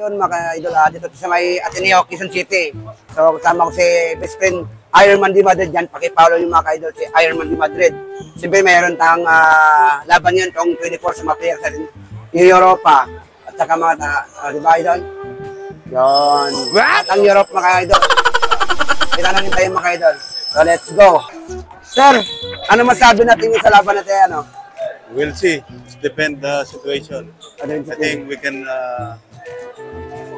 Yun mga idol, dito sa may Ateneo, Quezon City. So kasama ko si best friend Ironman Di Madrid yan. Pakipollow yung mga idol si Ironman Di Madrid. Siyempre mayroon tayong laban yun tong 24 sa mga players sa Europa. At saka mga, di ba idol? Yun. At ang Europe mga idol. Pinanangin tayo mga idol. So let's go. Sir, ano masabi natin sa laban natin? Ano? We'll see. It depends the situation. I think we can,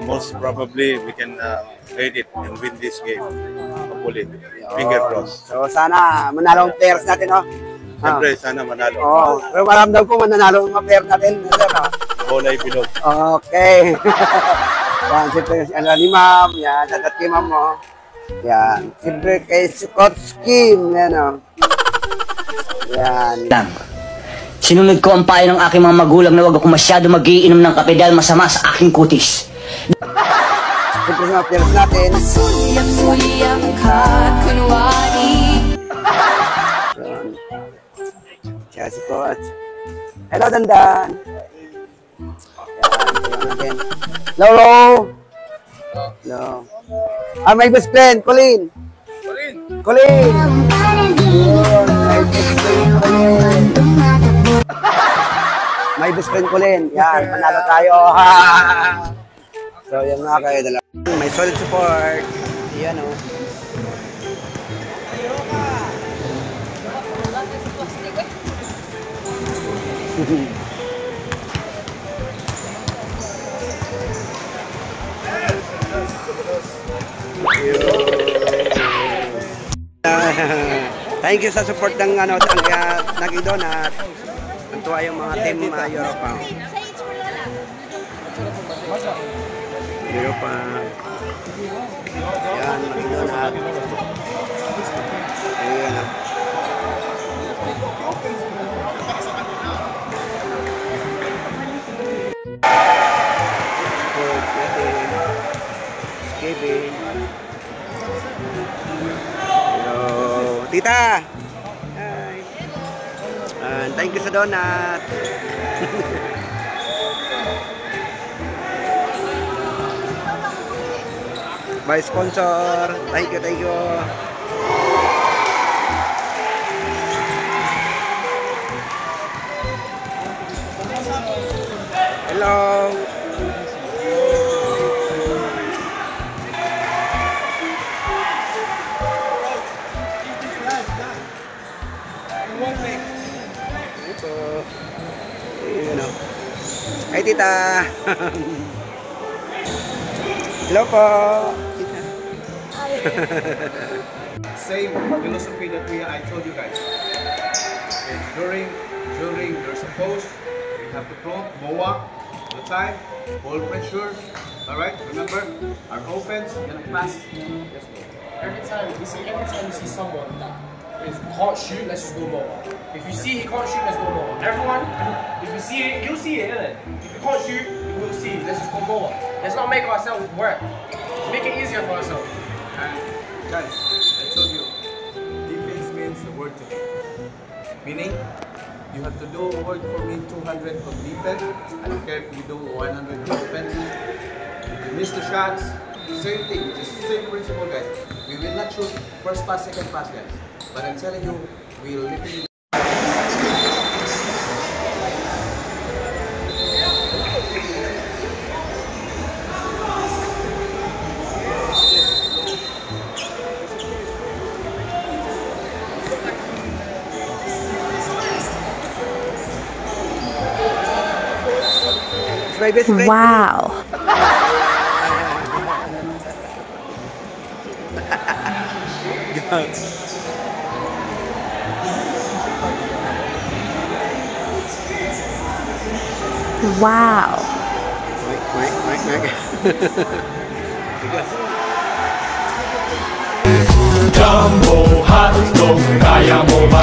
most probably, we can trade it and win this game. Hopefully. Finger crossed. So sana manalo ang players natin, no? Siyempre, sana manalo. Oo. Pero maramdam ko mananalo ang mga players natin. Whole ay bilog. Okay. Yan, siyempre, ni ma'am. Yan, sadat kay ma'am mo. Yan. Siyempre kay Scott Scheme. Yan, o. Yan. Sinunod ko ang payo ng aking mga magulang na huwag ako masyado mag-iinom ng kape dahil masama sa aking kutis. Siyempre sa mga players natin. Suliyak ka, kunwari. Siya si Coach. Hello, Dandan. Yan, Lolo. Hello. My best friend, Colleen. Colleen. My best friend, Colleen. My best friend Colleen. Yan, manalo tayo. So, yan mga kayo dala. May solid support. Yan o. Thank you sa support ng ano nag-idon at tuwa yung mga team Europa. Europa. Yan, nag-idon at ayan. Support natin. Kevin. Tita! Hi! Thank you sa donut! Bye sponsor! Thank you, thank you! Hello! Hi, Tita. Hello po. Tita. Same philosophy that I told you guys. And during you're supposed, you have to throw MOA all the time, ball pressure. All right. Remember, our offense gonna pass. Let's go. Every time you see someone that can't shoot, let's just go more. If you see he can't shoot, let's go more. Everyone, if you see it, you'll see it, innit? If you can't shoot, you will see it. Let's just go more. Let's not make ourselves work. Let's make it easier for ourselves. And guys, I told you, defense means the word to me. Meaning, you have to do work for me 200 on defense. I don't care if you do 100 on defense. If you miss the shots, same thing. Just same principle, guys. We will not shoot first pass, second pass, guys. But I'm telling you, we will literally. Wow. Wow. Jumbo hotdog kaya mo ba?